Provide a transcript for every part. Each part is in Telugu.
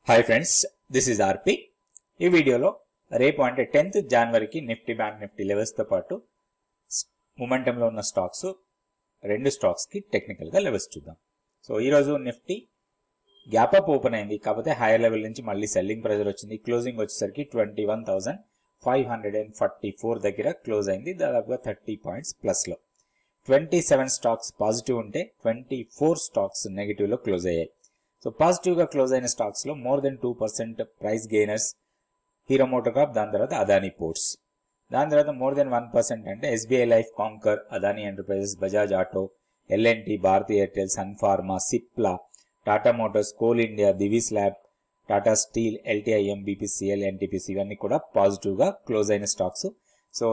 హాయ్ ఫ్రెండ్స్, దిస్ ఇస్ ఆర్పి. ఈ వీడియోలో రేపు అంటే 10th జనవరికి నిఫ్టీ బ్యాంక్ నిఫ్టీ లెవెల్స్తో పాటు మొమెంటంలో ఉన్న స్టాక్స్ రెండు స్టాక్స్కి టెక్నికల్గా లెవెల్స్ చూద్దాం. సో ఈరోజు నిఫ్టీ గ్యాప్ అప్ ఓపెన్ అయింది, కాకపోతే హైయర్ లెవెల్ నుంచి మళ్ళీ సెల్లింగ్ ప్రెజర్ వచ్చింది. క్లోజింగ్ వచ్చేసరికి 21,544 దగ్గర క్లోజ్ అయింది, దాదాపుగా 30 పాయింట్స్ ప్లస్లో. 27 స్టాక్స్ పాజిటివ్ ఉంటే 24 స్టాక్స్ నెగిటివ్లో క్లోజ్ అయ్యాయి. సో పాజిటివ్గా క్లోజ్ అయిన స్టాక్స్లో more than 2% price gainers hero MotoCorp, దాని తర్వాత అదానీ పోర్ట్స్. దాని తర్వాత మోర్ దెన్ 1% అంటే SBI Life, Concor, Adani Enterprises, Bajaj Auto, LNT, Bharti Airtel, Sun Pharma, Cipla, Tata Motors, Coal India, Divi's Lab, Tata Steel, LTIM, BPCL, NTPC ఇవన్నీ కూడా పాజిటివ్గా క్లోజ్ అయిన స్టాక్స్. సో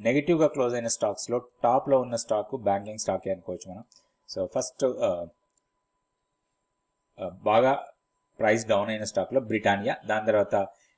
నెగిటివ్గా క్లోజ్ అయిన స్టాక్స్లో టాప్లో ఉన్న స్టాక్ బ్యాంకింగ్ స్టాక్ అనుకోవచ్చు మనం. సో ఫస్ట్ బాగా ప్రైస్ డౌన్ అయిన స్టాక్లో బ్రిటానియా, దాని తర్వాత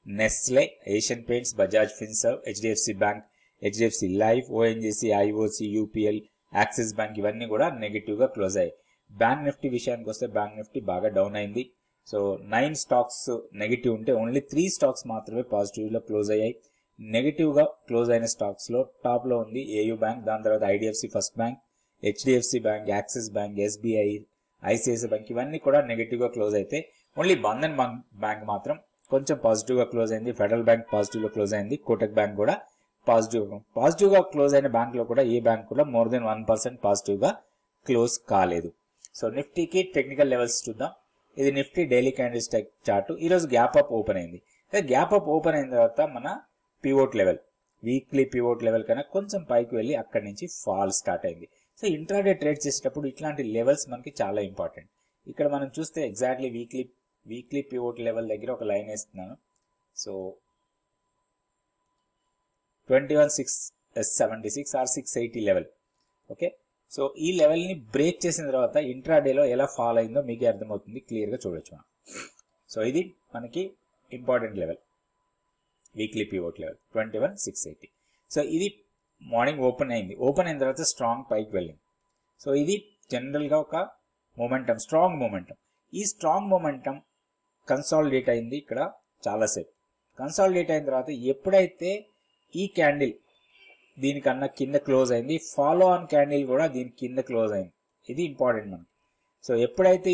Nestle, Asian paints, Bajaj Finserv, HDFC bank, HDFC life, ONGC, IOC, UPL, axis bank ఇవన్నీ కూడా నెగిటివ్గా క్లోజ్ అయ్యాయి. బ్యాంక్ నిఫ్టీ విషయానికి వస్తే బ్యాంక్ నిఫ్టీ బాగా డౌన్ అయింది. సో 9 స్టాక్స్ నెగిటివ్ ఉంటే ఓన్లీ 3 స్టాక్స్ మాత్రమే పాజిటివ్లో క్లోజ్ అయ్యాయి. నెగిటివ్గా క్లోజ్ అయిన స్టాక్స్లో టాప్లో ఉంది ఏయూ బ్యాంక్, దాని తర్వాత IDFC first bank, HDFC bank, axis bank, SBI, ICICI bank ఇవన్నీ కూడా నెగిటివ్గా క్లోజ్ అయితే ఓన్లీ బంధన్ బ్యాంక్ మాత్రం కొంచెం పాజిటివ్గా క్లోజ్ అయింది. ఫెడరల్ బ్యాంక్ పాజిటివ్లో క్లోజ్ అయింది. కోటక్ బ్యాంక్ కూడా పాజిటివ్గా క్లోజ్ అయిన బ్యాంక్లో కూడా ఏ బ్యాంక్ కూడా మోర్ దెన్ 1% పాజిటివ్గా క్లోజ్ కాలేదు. సో నిఫ్టీకి టెక్నికల్ లెవెల్స్ చూద్దాం. ఇది Nifty daily candle stick chart. ఈరోజు గ్యాప్ అప్ ఓపెన్ అయింది. గ్యాప్ అప్ ఓపెన్ అయిన తర్వాత మన pivot level, weekly pivot level కన్నా కొంచెం పైకి వెళ్ళి అక్కడి నుంచి ఫాల్ స్టార్ట్ అయింది. సో ఇంట్రాడే ట్రేడ్ చేసేటప్పుడు ఇట్లాంటి లెవెల్స్ మనకి చాలా ఇంపార్టెంట్. ఇక్కడ మనం చూస్తే ఎగ్జాక్ట్లీ వీక్లీ పివోట్ లెవెల్ దగ్గర ఒక లైన్ వేస్తున్నాను. So 21,676 or 680 level. Okay, so ఈ లెవెల్ని బ్రేక్ చేసిన తర్వాత ఇంట్రాడేలో ఎలా ఫాల్ అయిందో మీకే అర్థమవుతుంది, క్లియర్గా చూడొచ్చు మనం. సో ఇది మనకి important level, weekly pivot level 21,680. So ఇది మార్నింగ్ ఓపెన్ అయింది. ఓపెన్ అయిన తర్వాత స్ట్రాంగ్ పైకి వెళ్ళింది. సో ఇది జనరల్గా ఒక మొమెంటం, స్ట్రాంగ్ మొమెంటం. ఈ స్ట్రాంగ్ మొమెంటం కన్సాలిడేట్ అయింది ఇక్కడ చాలాసేపు. కన్సాలిడేట్ అయిన తర్వాత ఎప్పుడైతే ఈ క్యాండిల్ దీనికన్నా కింద క్లోజ్ అయింది, ఫాలో ఆన్ క్యాండిల్ కూడా దీని కింద క్లోజ్ అయింది. ఇది ఇంపార్టెంట్ మనకి. సో ఎప్పుడైతే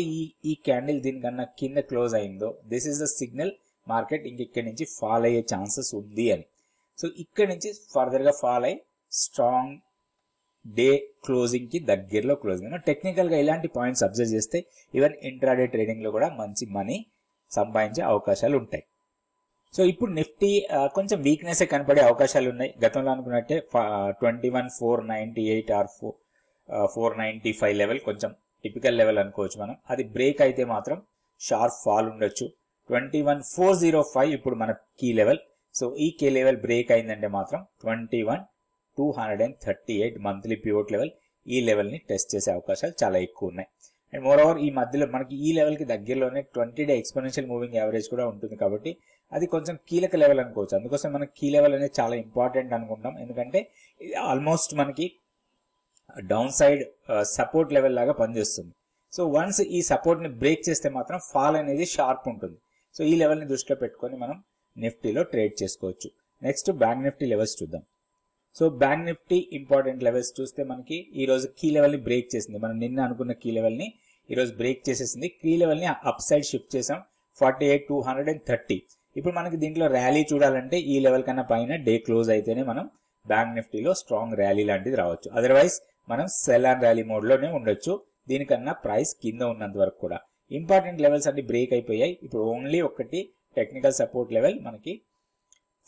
ఈ క్యాండిల్ దీనికన్నా కింద క్లోజ్ అయిందో this is the signal market ఇక్కడి నుంచి ఫాల్ అయ్యే ఛాన్సెస్ ఉంది అని. సో ఇక్కడి నుంచి ఫర్దర్గా ఫాల్ అయ్యి స్ట్రాంగ్ డే క్లోజింగ్ కి దగ్గరలో క్లోజింగ్. టెక్నికల్గా ఇలాంటి పాయింట్స్ అబ్జర్వ్ చేస్తే ఈవెన్ ఇంట్రాడే ట్రేడింగ్లో కూడా మంచి మనీ సంపాదించే అవకాశాలు ఉంటాయి. సో ఇప్పుడు నిఫ్టీ కొంచెం వీక్నెస్ కనపడే అవకాశాలు ఉన్నాయి. గతంలో అనుకున్నట్టే 21,498 ఆర్ 495 లెవెల్ కొంచెం టిపికల్ లెవెల్ అనుకోవచ్చు మనం. అది బ్రేక్ అయితే మాత్రం షార్ప్ ఫాల్ ఉండొచ్చు. 21,405 ఇప్పుడు మన కీ లెవెల్. సో ఈ కీ లెవెల్ బ్రేక్ అయిందంటే మాత్రం 21,238 మంత్లీ పివోట్ లెవెల్, ఈ లెవెల్ని టెస్ట్ చేసే అవకాశాలు చాలా ఎక్కువ ఉన్నాయి. అండ్ మోర్ ఓవర్ ఈ మధ్యలో మనకి ఈ లెవెల్కి దగ్గరలోనే 20-డే ఎక్స్పోనెన్షియల్ మూవింగ్ యావరేజ్ కూడా ఉంటుంది, కాబట్టి అది కొంచెం కీలక లెవెల్ అనుకోవచ్చు. అందుకోసం మనకి కీ లెవెల్ అనేది చాలా ఇంపార్టెంట్ అనుకుంటాం, ఎందుకంటే ఆల్మోస్ట్ మనకి డౌన్ సైడ్ సపోర్ట్ లెవెల్ లాగా పనిచేస్తుంది. సో వన్స్ ఈ సపోర్ట్ని బ్రేక్ చేస్తే మాత్రం ఫాల్ అనేది షార్ప్ ఉంటుంది. సో ఈ లెవెల్ని దృష్టిలో పెట్టుకొని మనం నిఫ్టీలో ట్రేడ్ చేసుకోవచ్చు. నెక్స్ట్ బ్యాంక్ నిఫ్టీ లెవెల్స్ చూద్దాం. So bank Nifty important levels చూస్తే మనకి ఈ రోజు కీ లెవెల్ని బ్రేక్ చేసింది. మనం నిన్న అనుకున్న కీ లెవెల్ని ఈరోజు బ్రేక్ చేసేసింది. కీ లెవెల్ని అప్ సైడ్ షిఫ్ట్ చేసాం 48,230. ఇప్పుడు మనకి దీంట్లో ర్యాలీ చూడాలంటే ఈ లెవెల్ కన్నా పైన డే క్లోజ్ అయితేనే మనం బ్యాంక్ నిఫ్టీలో స్ట్రాంగ్ ర్యాలీ లాంటిది రావచ్చు. అదర్వైజ్ మనం సెల్ అండ్ ర్యాలీ మోడ్లోనే ఉండొచ్చు, దీనికన్నా ప్రైస్ కింద ఉన్నంత వరకు కూడా. ఇంపార్టెంట్ లెవెల్స్ అన్ని బ్రేక్ అయిపోయాయి. ఇప్పుడు ఓన్లీ ఒకటి టెక్నికల్ సపోర్ట్ లెవెల్ మనకి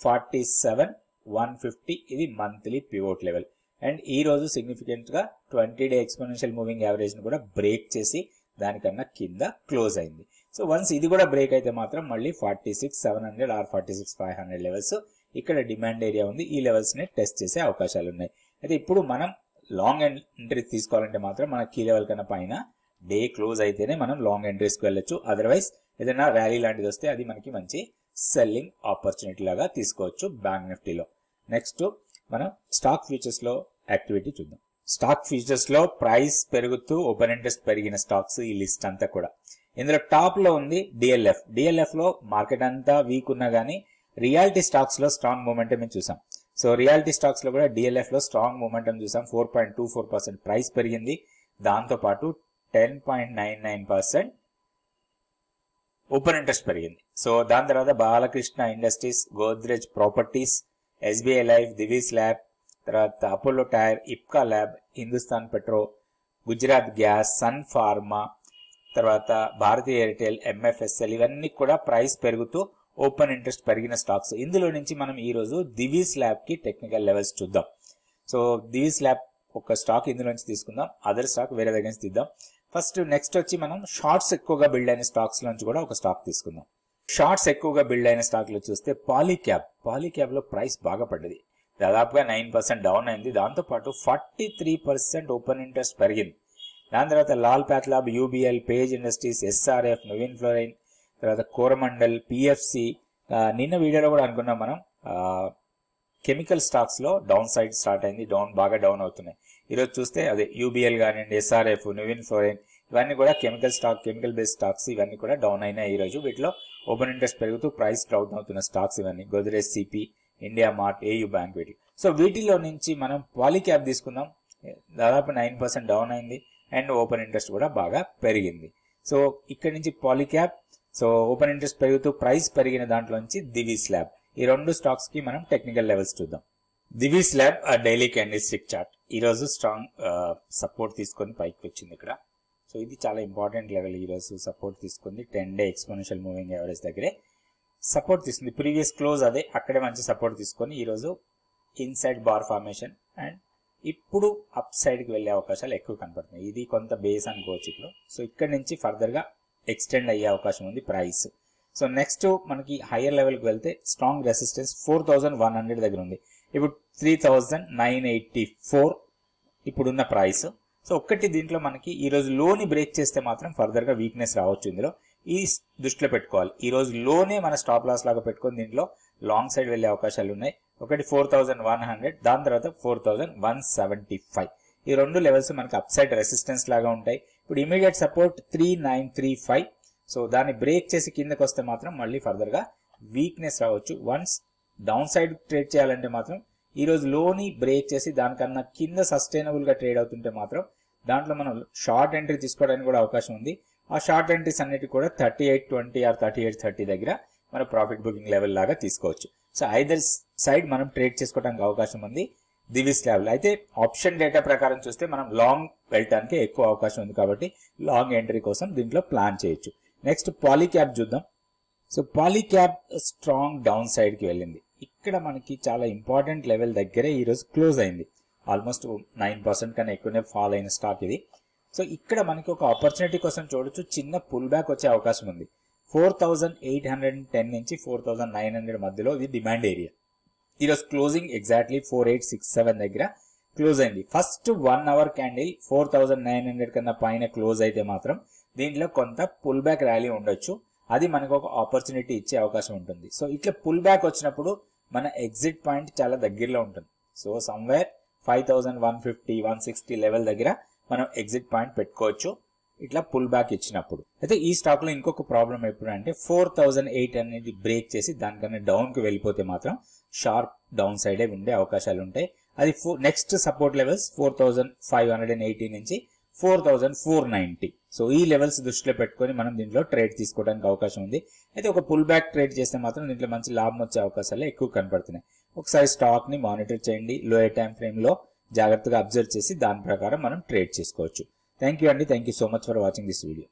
47,150, ఇది మంత్లీ పివోట్ లెవెల్. అండ్ ఈ రోజు సిగ్నిఫికెంట్ గా 20-డే ఎక్స్పోనెన్షియల్ మూవింగ్ యావరేజ్ ని కూడా బ్రేక్ చేసి దానికన్నా కింద క్లోజ్ అయింది. సో వన్స్ ఇది కూడా బ్రేక్ అయితే మాత్రం మళ్ళీ 46,700 ఆర్ 46,500 లెవెల్స్ ఇక్కడ డిమాండ్ ఏరియా ఉంది. ఈ లెవెల్స్ ని టెస్ట్ చేసే అవకాశాలు ఉన్నాయి. అయితే ఇప్పుడు మనం లాంగ్ ఎంట్రీ తీసుకోవాలంటే మాత్రం మన కీ లెవెల్ కన్నా పైన డే క్లోజ్ అయితేనే మనం లాంగ్ ఎంట్రీస్కి వెళ్ళొచ్చు. అదర్వైజ్ ఏదైనా ర్యాలీ లాంటిది వస్తే అది మనకి మంచి సెల్లింగ్ ఆపర్చునిటీ లాగా తీసుకోవచ్చు బ్యాంక్ నిఫ్టీలో. నెక్స్ట్ మనం స్టాక్ ఫ్యూచర్స్ లో యాక్టివిటీ చూద్దాం. స్టాక్ ఫ్యూచర్స్ లో ప్రైస్ పెరుగుతూ ఓపెన్ ఇంట్రెస్ట్ పెరిగిన స్టాక్స్ ఈ లిస్ట్ అంతా కూడా. ఇందులో టాప్ లో ఉంది డిఎల్ఎఫ్ లో మార్కెట్ అంతా వీక్ ఉన్నా గానీ రియాలిటీ స్టాక్స్ లో స్ట్రాంగ్ మూమెంటం చూసాం. సో రియాలిటీ స్టాక్స్ లో కూడా డిఎల్ఎఫ్ లో స్ట్రాంగ్ మూమెంటం చూసాం. 4.24% ప్రైస్ పెరిగింది. దాంతో పాటు 10.99% ఓపెన్ ఇంట్రెస్ట్ పెరిగింది. సో దాని తర్వాత Balakrishna industries, Godrej properties, SBI life, Divis lab, తర్వాత Apollo tyre, Ipca lab, Hindustan petro, Gujarat gas, sun pharma, తర్వాత భారతీయ ఎయిర్టెల్, ఎంఎఫ్ఎస్ఎల్ ఇవన్నీ కూడా ప్రైస్ పెరుగుతూ ఓపెన్ ఇంట్రెస్ట్ పెరిగిన స్టాక్స్. ఇందులో నుంచి మనం ఈ రోజు దివీస్ ల్యాబ్ కి టెక్నికల్ లెవెల్స్ చూద్దాం. సో దివీస్ ల్యాబ్ ఒక స్టాక్ ఇందులో నుంచి తీసుకుందాం, అదర్ స్టాక్ వేరే దగ్గర నుంచి తీద్దాం. ఫస్ట్ నెక్స్ట్ వచ్చి మనం షార్ట్స్ ఎక్కువగా బిల్డ్ అయిన స్టాక్స్ నుంచి కూడా ఒక స్టాక్ తీసుకుందాం. షార్ట్స్ ఎక్కువగా బిల్డ్ అయిన స్టాక్ లో చూస్తే పాలీక్యాబ్ లో ప్రైస్ బాగా పడ్డది. దాదాపుగా 9% డౌన్ అయింది. దాంతో పాటు 43% ఓపెన్ ఇంట్రెస్ట్ పెరిగింది. దాని తర్వాత Lal pathlab, UBL, page industries, SRF, Naveen fluorine, తర్వాత కోరమండల్, పిఎఫ్సి. నిన్న వీడియోలో కూడా అనుకున్నాం మనం కెమికల్ స్టాక్స్ లో డౌన్ సైడ్ స్టార్ట్ అయింది, బాగా డౌన్ అవుతున్నాయి. ఈరోజు చూస్తే అదే యూబీఎల్ కానివ్వండి, ఎస్ఆర్ఎఫ్, నవీన్ ఫ్లోరైన్ ఇవన్నీ కూడా కెమికల్ బేస్డ్ స్టాక్స్ ఇవన్నీ కూడా డౌన్ అయినాయి. ఈ రోజు వీటిలో ఓపెన్ ఇంట్రెస్ట్ పెరుగుతూ ప్రైస్ డౌన్ అవుతున్న స్టాక్స్ ఇవన్నీ Godrej, CP, India mart, AU bank వీటి. సో వీటిలో నుంచి మనం పాలీక్యాబ్ తీసుకుందాం. దాదాపు 9% డౌన్ అయింది అండ్ ఓపెన్ ఇంట్రెస్ట్ కూడా బాగా పెరిగింది. సో ఇక్కడ నుంచి పాలీక్యాబ్, సో ఓపెన్ ఇంట్రెస్ట్ పెరుగుతూ ప్రైస్ పెరిగిన దాంట్లో నుంచి దివీస్ ల్యాబ్, ఈ రెండు స్టాక్స్ కి మనం టెక్నికల్ లెవెల్స్ చూద్దాం. Divi's Lab daily candle stick chart ఈ రోజు స్ట్రాంగ్ సపోర్ట్ తీసుకొని పైకి వచ్చింది ఇక్కడ. సో ఇది చాలా ఇంపార్టెంట్ లెవెల్. ఈ రోజు సపోర్ట్ తీసుకుంది 10-day ఎక్స్పోనెన్షియల్ మూవింగ్ యావరేజ్ దగ్గరే సపోర్ట్ తీసుకుంది. ప్రీవియస్ క్లోజ్ అదే అక్కడే మంచి సపోర్ట్ తీసుకొని ఈ రోజు ఇన్సైడ్ బార్ ఫార్మేషన్ అండ్ ఇప్పుడు అప్ సైడ్ కి వెళ్లే అవకాశాలు ఎక్కువ కనపడుతున్నాయి. ఇది కొంత బేస్ అనుకోవచ్చు ఇప్పుడు. సో ఇక్కడ నుంచి ఫర్దర్ గా ఎక్స్టెండ్ అయ్యే అవకాశం ఉంది ప్రైస్. సో నెక్స్ట్ మనకి హైయర్ లెవెల్ కి వెళ్తే స్ట్రాంగ్ రెసిస్టెన్స్ 4100 దగ్గర ఉంది. ఇప్పుడు 3984 ఇప్పుడున్న ప్రైస్. సో ఒక్కటి దీంట్లో మనకి ఈ రోజు లోని బ్రేక్ చేస్తే మాత్రం ఫర్దర్ గా వీక్నెస్ రావచ్చు. ఇందులో ఈ దృష్టిలో పెట్టుకోవాలి. ఈ రోజు లోనే మన స్టాప్ లాస్ లాగా పెట్టుకొని దీంట్లో లాంగ్ సైడ్ వెళ్లే అవకాశాలు ఉన్నాయి. ఒకటి 4100, దాని తర్వాత 4175. ఈ రెండు లెవెల్స్ మనకి అప్ సైడ్ రెసిస్టెన్స్ లాగా ఉంటాయి. ఇప్పుడు ఇమీడియట్ సపోర్ట్ 3935. సో దాన్ని బ్రేక్ చేసి కిందకి వస్తే మాత్రం మళ్ళీ ఫర్దర్ గా వీక్నెస్ రావచ్చు. వన్స్ డౌన్ సైడ్ ట్రేడ్ చేయాలంటే మాత్రం ఈ రోజు లోని బ్రేక్ చేసి దానికన్నా కింద సస్టైనబుల్ గా ట్రేడ్ అవుతుంటే మాత్రం దాంట్లో మనం షార్ట్ ఎంట్రీ తీసుకోవడానికి కూడా అవకాశం ఉంది. ఆ షార్ట్ ఎంట్రీస్ అన్నిటి కూడా 3820 ఆర్ 3830 దగ్గర మన ప్రాఫిట్ బుకింగ్ లెవెల్ లాగా తీసుకోవచ్చు. సో ఐదర్ సైడ్ మనం ట్రేడ్ చేసుకోవడానికి అవకాశం ఉంది దివీస్ ల్యాబ్. అయితే ఆప్షన్ డేటా ప్రకారం చూస్తే మనం లాంగ్ వెళ్ళటానికి ఎక్కువ అవకాశం ఉంది కాబట్టి లాంగ్ ఎంట్రీ కోసం దీంట్లో ప్లాన్ చేయొచ్చు. నెక్స్ట్ పాలీక్యాబ్ చూద్దాం. So Polycab strong down side కి వెళ్ళింది. ఇక్కడ మనకి చాలా ఇంపార్టెంట్ లెవెల్ దగ్గరే ఈ రోజు క్లోజ్ అయింది. ఆల్మోస్ట్ 9% కన్నా ఎక్కువనే ఫాల్ అయిన స్టాక్ ఇది. సో ఇక్కడ మనకి ఒక ఆపర్చునిటీ కోసం చూడొచ్చు. చిన్న పుల్ బ్యాక్ వచ్చే అవకాశం ఉంది. 4810 నుంచి 4900 మధ్యలో ఇది డిమాండ్ ఏరియా. ఈరోజు క్లోజింగ్ ఎగ్జాక్ట్లీ 4867 దగ్గర క్లోజ్ అయింది. ఫస్ట్ 1 అవర్ క్యాండిల్ 4900 కన్నా పైన క్లోజ్ అయితే మాత్రం దీంట్లో కొంత పుల్ బ్యాక్ ర్యాలీ ఉండొచ్చు. అది మనకు ఒక ఆపర్చునిటీ ఇచ్చే అవకాశం ఉంటుంది. సో ఇట్లా పుల్ బ్యాక్ వచ్చినప్పుడు మన ఎగ్జిట్ పాయింట్ చాలా దగ్గరలో ఉంటుంది. సో సమ్వేర్ 5150, 160 లెవెల్ దగ్గర మనం ఎగ్జిట్ పాయింట్ పెట్టుకోవచ్చు ఇట్లా పుల్ బ్యాక్ ఇచ్చినప్పుడు. అయితే ఈ స్టాక్ లో ఇంకొక ప్రాబ్లం ఎప్పుడు అంటే 4008 అనేది బ్రేక్ చేసి దానికన్నా డౌన్ కి వెళ్ళిపోతే మాత్రం షార్ప్ డౌన్ సైడే ఉండే అవకాశాలు ఉంటాయి. అది నెక్స్ట్ సపోర్ట్ లెవెల్స్ 4580 నుంచి 4490. సో ఈ లెవెల్స్ దృష్టిలో పెట్టుకొని మనం దీంట్లో ట్రేడ్ తీసుకోవడానికి అవకాశం ఉంది. అయితే ఒక పుల్ బ్యాక్ ట్రేడ్ చేస్తే మాత్రం దీంట్లో మంచి లాభం వచ్చే అవకాశాలు ఎక్కువ కనపడుతున్నాయి. ఒకసారి స్టాక్ ని మానిటర్ చేయండి. లోయర్ టైం ఫ్రేమ్ లో జాగ్రత్తగా అబ్జర్వ్ చేసి దాని ప్రకారం మనం ట్రేడ్ చేసుకోవచ్చు. థ్యాంక్ యూ అండి. Thank you so much for watching this video.